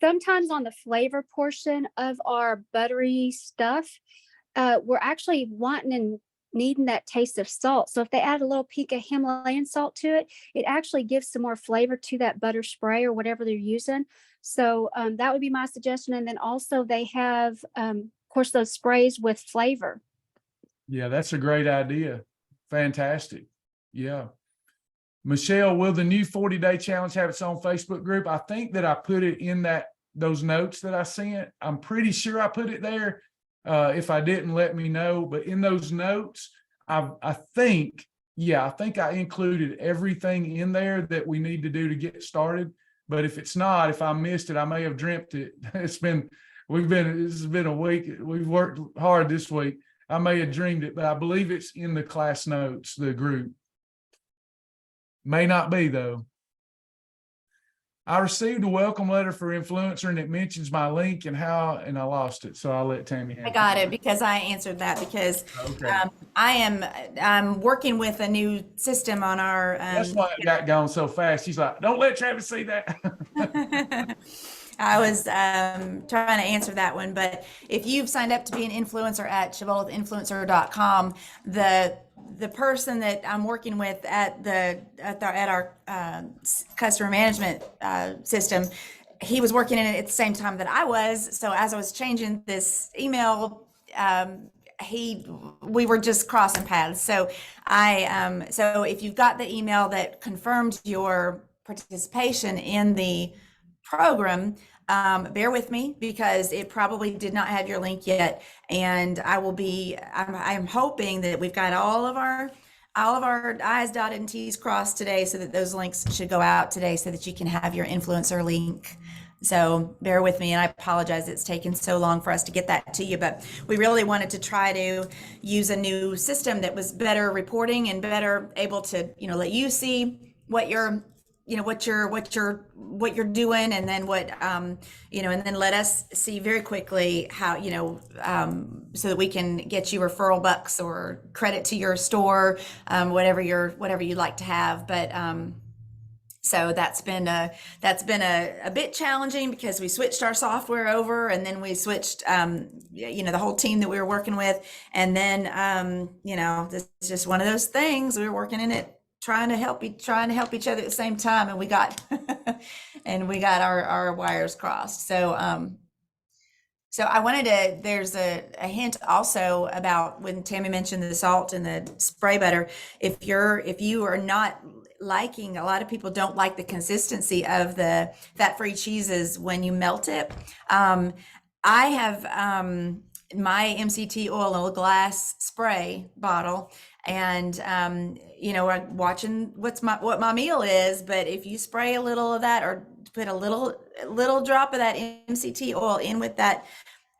Sometimes on the flavor portion of our buttery stuff, we're actually wanting and needing that taste of salt. So if they add a little peak of Himalayan salt to it, it actually gives some more flavor to that butter spray or whatever they're using. So that would be my suggestion. And then also they have, of course, those sprays with flavor. Yeah, that's a great idea. Fantastic. Yeah. Michelle, will the new 40-day challenge have its own Facebook group? I think that I put it in those notes that I sent. I'm pretty sure I put it there. If I didn't, let me know. But in those notes, I think I included everything in there that we need to do to get started. But if it's not, if I missed it, I may have dreamt it. This has been a week. We've worked hard this week. I may have dreamed it, but I believe it's in the class notes, the group. May not be, though. I received a welcome letter for influencer, and it mentions my link and I lost it. So I'll let Tammy I got it because I answered that because Okay. I'm working with a new system on our. That's why it got going so fast. She's like, don't let Travis see that. I was trying to answer that one, but if you've signed up to be an influencer at shibbolethinfluencer.com, the person that I'm working with at our customer management system, he was working in it at the same time that I was. So as I was changing this email, we were just crossing paths. So so if you've got the email that confirmed your participation in the program, bear with me because it probably did not have your link yet. And I'm hoping that we've got all of our I's dotted and T's crossed today so that those links should go out today so that you can have your influencer link So bear with me, and I apologize it's taken so long for us to get that to you, but we really wanted to try to use a new system that was better reporting and better able to, let you see what you're, what you're doing, and then and then let us see very quickly how, so that we can get you referral bucks or credit to your store, whatever you'd like to have. But so that's been a bit challenging because we switched our software over, and then we switched the whole team that we were working with, and then this is just one of those things. We were working in it, trying to help each other at the same time, and we got our wires crossed. So I wanted to, there's a hint also about when Tammy mentioned the salt and the spray butter. If you are not liking, a lot of people don't like the consistency of the fat-free cheeses when you melt it. I have my MCT oil in a glass spray bottle, and I'm watching what my meal is. But if you spray a little of that, or put a little drop of that MCT oil in with that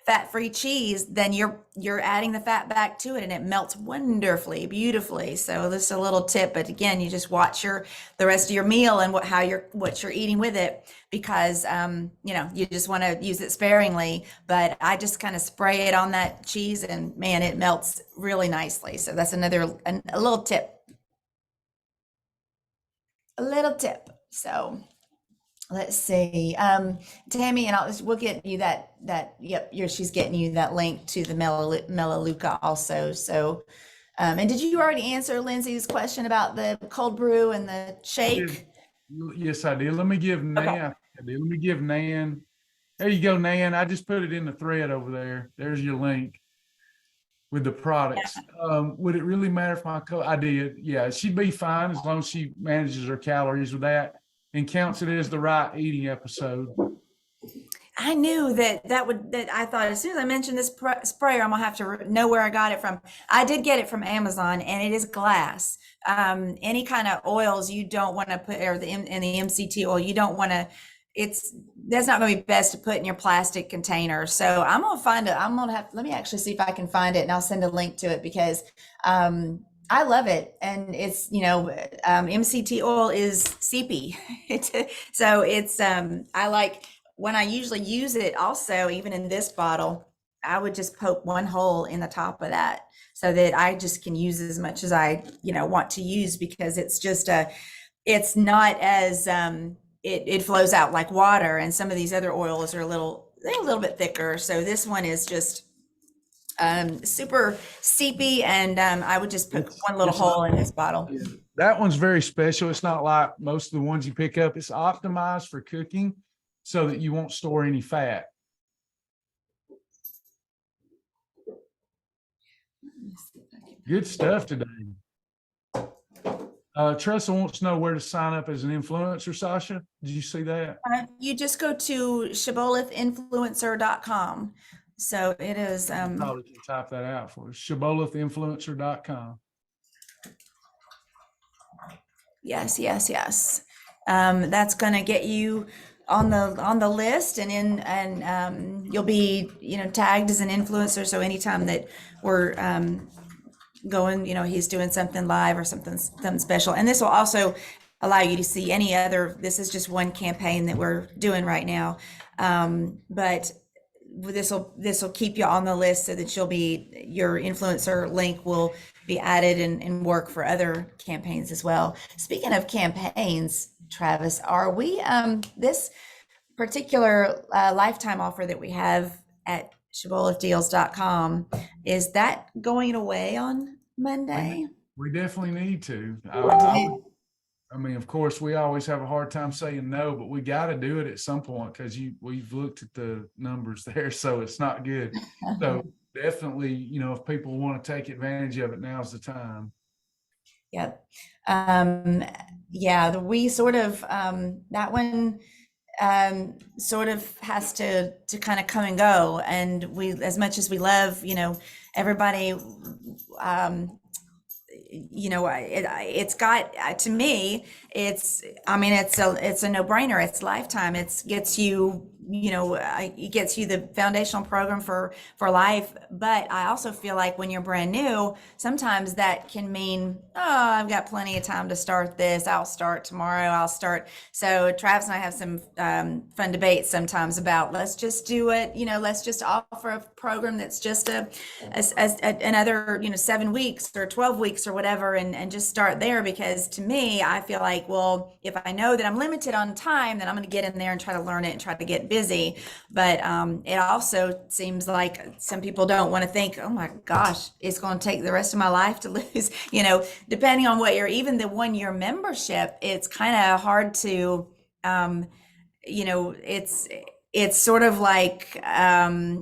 fat-free cheese, then you're adding the fat back to it, and it melts wonderfully, beautifully. So this is a little tip, but again, you just watch the rest of your meal and what you're eating with it, because you just want to use it sparingly. But I just kind of spray it on that cheese, and man, it melts really nicely. So that's a little tip. So let's see, Tammy, and we'll get you that. Yep, she's getting you that link to the Melaleuca also. So, and did you already answer Lindsay's question about the cold brew and the shake? Yes, I did. Let me give Nan. Okay. Let me give Nan. There you go, Nan. I just put it in the thread over there. There's your link with the products. Would it really matter if I did? Yeah, she'd be fine as long as she manages her calories with that and counts it as the right eating episode. I knew that I thought as soon as I mentioned this sprayer, I'm gonna have to know where I got it from. I did get it from Amazon, and it is glass. Any kind of oils you don't want to put, or the MCT oil, you don't want to, that's not going to be best to put in your plastic container. So I'm gonna let me actually see if I can find it, and I'll send a link to it, because I love it. And it's, MCT oil is seepy. So it's, I like, when I usually use it also, even in this bottle, I would just poke one hole in the top of that, so that I just can use as much as I, want to use, because it's just it's not as, it flows out like water. And some of these other oils are they're a little bit thicker. So this one is just super seepy, and I would just put one little hole in this bottle. That one's very special. It's not like most of the ones you pick up. It's optimized for cooking so that you won't store any fat. Good stuff today. Tressa wants to know where to sign up as an influencer, Sasha. Did you see that? You just go to shibbolethinfluencer.com. So it is. Probably can type that out for us. Shibbolethinfluencer.com. Yes. That's going to get you on the list, and you'll be tagged as an influencer. So anytime that we're going, he's doing something live or something special, and this will also allow you to see any other. This is just one campaign that we're doing right now, but this will keep you on the list, so that your influencer link will be added and work for other campaigns as well. Speaking of campaigns, Travis, are we this particular lifetime offer that we have at shibbolethdeals.com, is that going away on Monday? We definitely need to. I mean, of course, we always have a hard time saying no, but we got to do it at some point, because we've looked at the numbers there, so it's not good. So definitely, if people want to take advantage of it, now's the time. Yep. We sort of, that one sort of has to kind of come and go. And we, as much as we love, everybody, it's got, to me, I mean, it's a no-brainer. It's lifetime. It gets you, it gets you the foundational program for life. But I also feel like when you're brand new, sometimes that can mean, oh, I've got plenty of time to start this. I'll start tomorrow. I'll start. So Travis and I have some fun debates sometimes about, let's just do it. Let's just offer a program that's just another, 7 weeks or 12 weeks or whatever, and just start there. Because to me, I feel like, well, if I know that I'm limited on time, then I'm going to get in there and try to learn it and try to get busy. But it also seems like some people don't want to think, oh my gosh, it's going to take the rest of my life to lose, depending on what even the 1-year membership, it's kind of hard to, it's sort of like,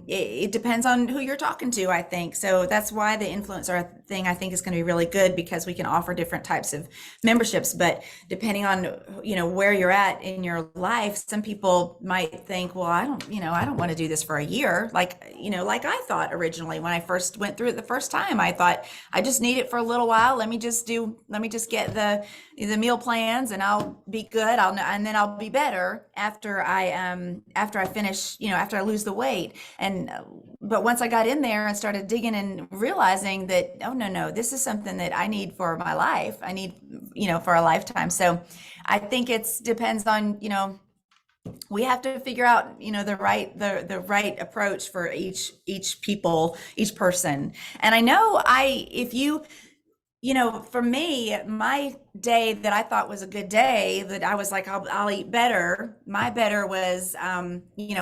it depends on who you're talking to, I think. So that's why the influencer thing, I think, is going to be really good, because we can offer different types of memberships. But depending on, where you're at in your life, some people might think, well, I don't want to do this for a year. Like I thought originally when I first went through it the first time, I thought, I just need it for a little while. Let me just get the meal plans and I'll be good. And then I'll be better after I finish, after I lose the weight. But once I got in there and started digging and realizing that, oh, no, this is something that I need for my life. I need, for a lifetime. So I think depends on, we have to figure out, the right approach for each person. And I know for me, my day that I thought was a good day, that I was like, I'll eat better. My better was,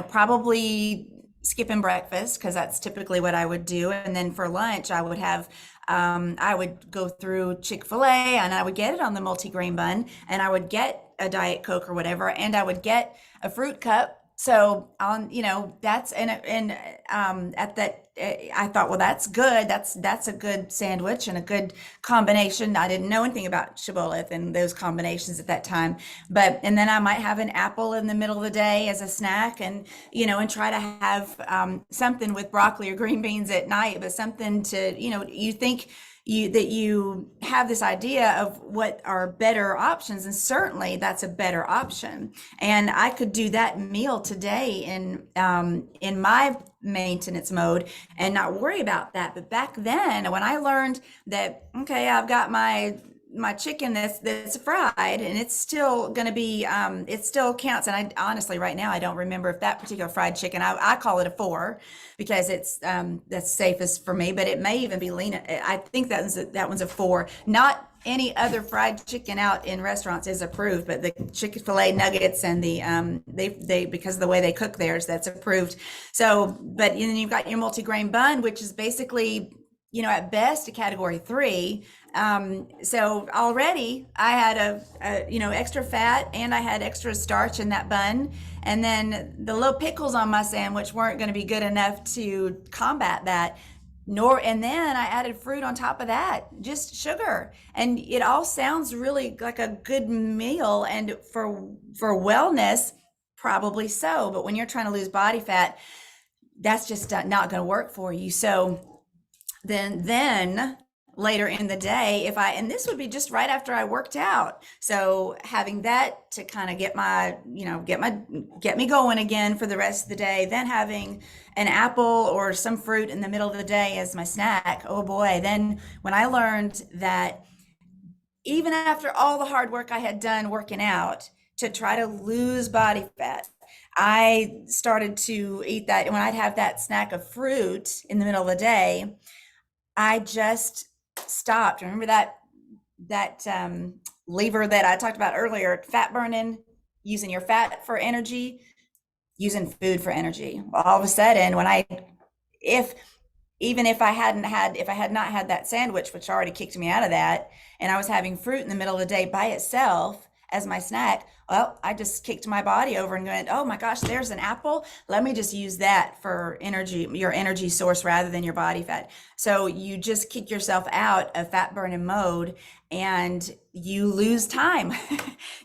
probably skipping breakfast, because that's typically what I would do. And then for lunch, I would have, I would go through Chick-fil-A, and I would get it on the multigrain bun, and I would get a Diet Coke or whatever, and I would get a fruit cup. So that's, at that, I thought, well, that's good. That's a good sandwich and a good combination. I didn't know anything about Shibboleth and those combinations at that time, and then I might have an apple in the middle of the day as a snack, and try to have something with broccoli or green beans at night, but something to, you think you have this idea of what are better options, and certainly that's a better option. And I could do that meal today in my maintenance mode and not worry about that. But back then, when I learned that, okay, I've got my chicken that's fried, and it's still going to be, it still counts. And I honestly, right now, I don't remember if that particular fried chicken, I call it a 4, because it's, that's safest for me, but it may even be lean. I think that one's a 4. Not any other fried chicken out in restaurants is approved, but the Chick-fil-A nuggets and the, they because of the way they cook theirs, that's approved. So, but then you've got your multigrain bun, which is basically, at best a category 3. So already I had a extra fat, and I had extra starch in that bun. And then the little pickles on my sandwich weren't going to be good enough to combat that. And then I added fruit on top of that, just sugar. And it all sounds really like a good meal. And for wellness, probably so. But when you're trying to lose body fat, that's just not going to work for you. So then later in the day, and this would be just right after I worked out. So having that to kind of get me going again for the rest of the day, then having an apple or some fruit in the middle of the day as my snack. Oh boy. Then when I learned that even after all the hard work I had done working out to try to lose body fat, I started to eat that. And when I'd have that snack of fruit in the middle of the day, I just stopped. Remember that lever that I talked about earlier, fat burning, using your fat for energy, using food for energy. Well, all of a sudden, if I had not had that sandwich, which already kicked me out of that, and I was having fruit in the middle of the day by itself as my snack, well, I just kicked my body over and went, oh my gosh, there's an apple. Let me just use that for energy, your energy source rather than your body fat. So you just kick yourself out of fat burning mode, and you lose time.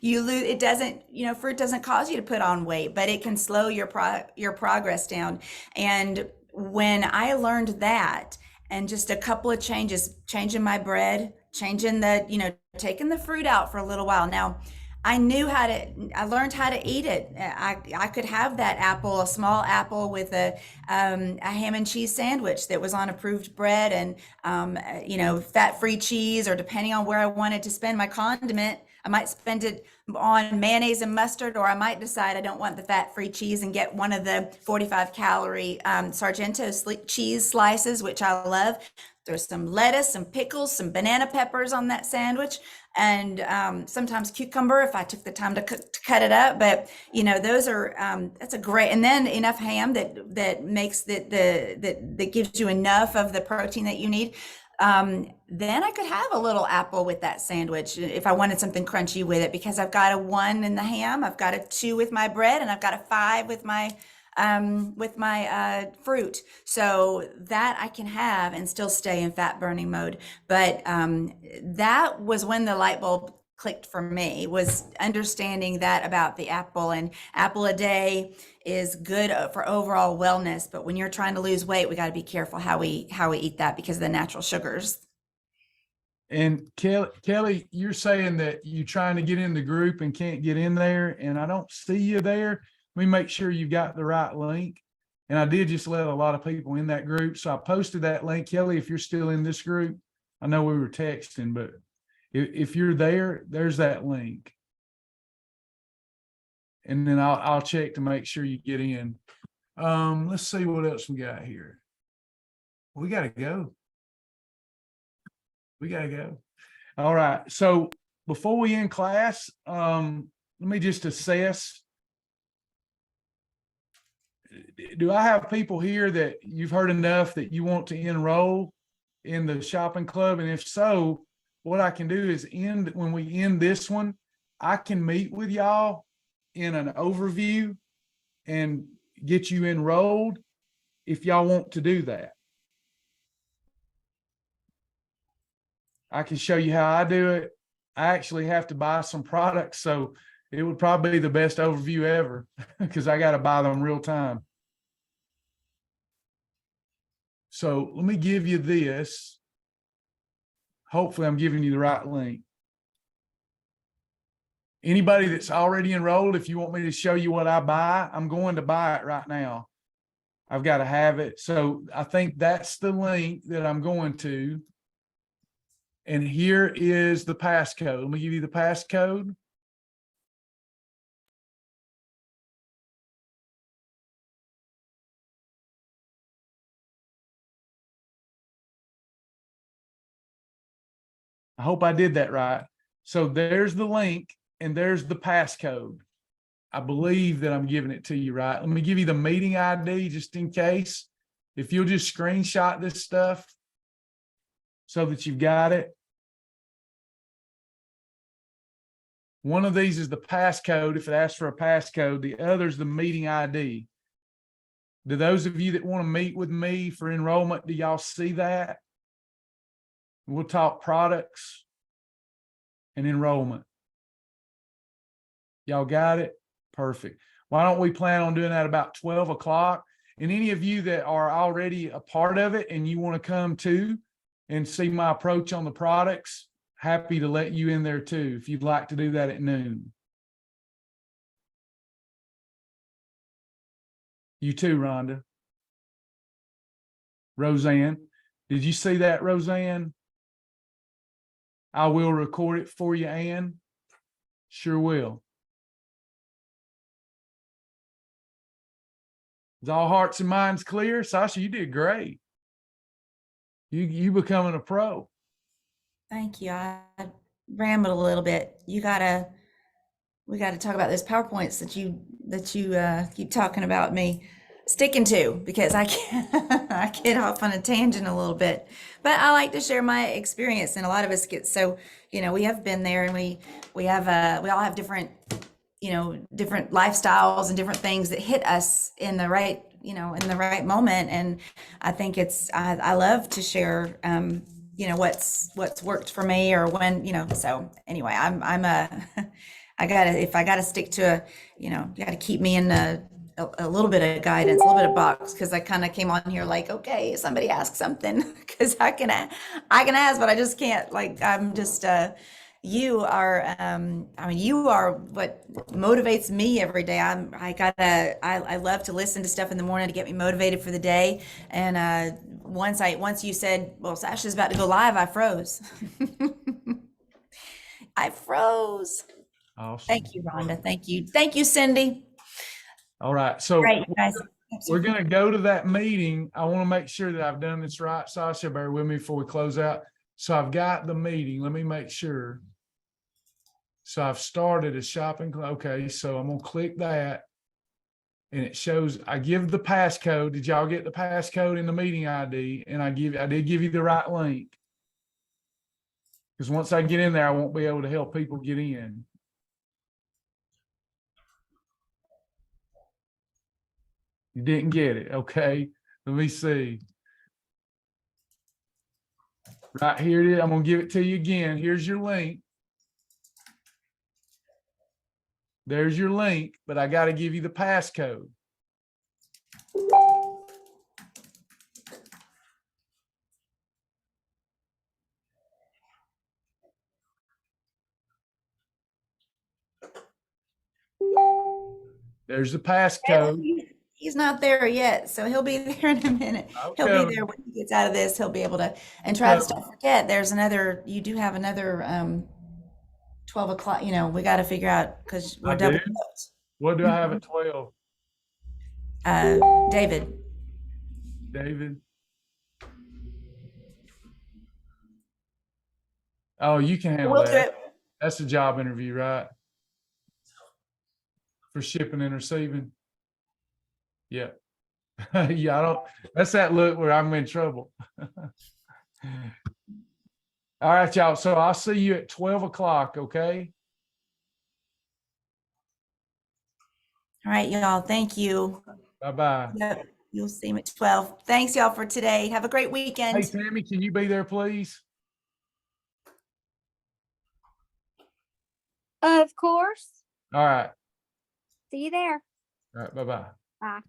It doesn't, fruit doesn't cause you to put on weight, but it can slow your progress down. And when I learned that, and just a couple of changes, changing my bread, changing taking the fruit out for a little while. Now, I learned how to eat it. I could have that apple, a small apple with a ham and cheese sandwich that was on approved bread, and fat-free cheese, or depending on where I wanted to spend my condiment, I might spend it on mayonnaise and mustard, or I might decide I don't want the fat-free cheese and get one of the 45-calorie Sargento cheese slices, which I love. There's some lettuce, some pickles, some banana peppers on that sandwich, and sometimes cucumber if I took the time to cut it up. But those are that's a great, and then enough ham that makes that gives you enough of the protein that you need. Then I could have a little apple with that sandwich if I wanted something crunchy with it, because I've got a 1 in the ham, I've got a 2 with my bread, and I've got a 5 with my fruit. So that I can have and still stay in fat burning mode. But that was when the light bulb clicked for me, was understanding that about the apple. And apple a day is good for overall wellness, but when you're trying to lose weight, we got to be careful how we eat that because of the natural sugars. And Kelly, you're saying that you're trying to get in the group and can't get in there, and I don't see you there. Let me make sure you got the right link. And I did just let a lot of people in that group, so I posted that link. Kelly, if you're still in this group, I know we were texting, but if you're there, there's that link. And then I'll check to make sure you get in. Let's see what else we got here. We gotta go. All right. So before we end class, let me just assess. Do I have people here that you've heard enough that you want to enroll in the shopping club? And if so, what I can do is when we end this one, I can meet with y'all in an overview and get you enrolled if y'all want to do that. I can show you how I do it. I actually have to buy some products, so it would probably be the best overview ever because I got to buy them real time. So let me give you this. Hopefully I'm giving you the right link. Anybody that's already enrolled, if you want me to show you what I buy, I'm going to buy it right now. I've got to have it. So I think that's the link that I'm going to. And here is the passcode. Let me give you the passcode. I hope I did that right. So there's the link and there's the passcode. I believe that I'm giving it to you right. Let me give you the meeting ID just in case. If you'll just screenshot this stuff so that you've got it. One of these is the passcode if it asks for a passcode. The other is the meeting ID. Do those of you that want to meet with me for enrollment, do y'all see that? We'll talk products and enrollment. Y'all got it? Perfect. Why don't we plan on doing that about 12 o'clock? And any of you that are already a part of it and you want to come too and see my approach on the products, happy to let you in there too, if you'd like to do that at noon. You too, Rhonda. Roseanne. Did you see that, Roseanne? I will record it for you, Ann. Sure will. Is all hearts and minds clear? Sasha, you did great. You becoming a pro. Thank you. I rambled a little bit. We gotta talk about those PowerPoints that you keep talking about me sticking to, because I get off on a tangent a little bit, but I like to share my experience. And a lot of us get, so, we have been there, and we all have different, different lifestyles and different things that hit us in the right, in the right moment. And I think I love to share, what's worked for me, or when, so anyway, if I gotta stick to you gotta keep me in a little bit of guidance, a little bit of box, because I kind of came on here like, okay, somebody ask something, because I can ask, but I just can't. Like, I'm just you are I mean, you are what motivates me every day. I love to listen to stuff in the morning to get me motivated for the day. And once you said, well, Sasha's about to go live, I froze. I froze. Awesome. Thank you, Rhonda. Thank you, Cindy. All right. So Great, you guys. we're going to go to that meeting. I want to make sure that I've done this right. Sasha, bear with me before we close out. So I've got the meeting. Let me make sure. So I've started a shopping. Okay. So I'm going to click that. And it shows, I give the passcode. Did y'all get the passcode in the meeting ID? And I did give you the right link. Because once I get in there, I won't be able to help people get in. You didn't get it. Okay. Let me see. Right here it is. I'm going to give it to you again. Here's your link. There's your link, but I got to give you the passcode. There's the passcode. He's not there yet, so he'll be there in a minute. He'll be there when he gets out of this. He'll be able to. And Travis, don't forget, there's another. You do have another 12 o'clock. You know, we got to figure out because we're double booked. What do I have at 12? David. David. Oh, you can handle We'll do that. it. That's a job interview, right? For shipping and receiving. Yeah. Yeah, I don't. That's that look where I'm in trouble. All right, y'all. So I'll see you at 12 o'clock, okay? All right, y'all. Thank you. Bye-bye. Yep. You'll see him at 12. Thanks, y'all, for today. Have a great weekend. Hey, Tammy, can you be there, please? Of course. All right. See you there. All right. Bye-bye. Bye.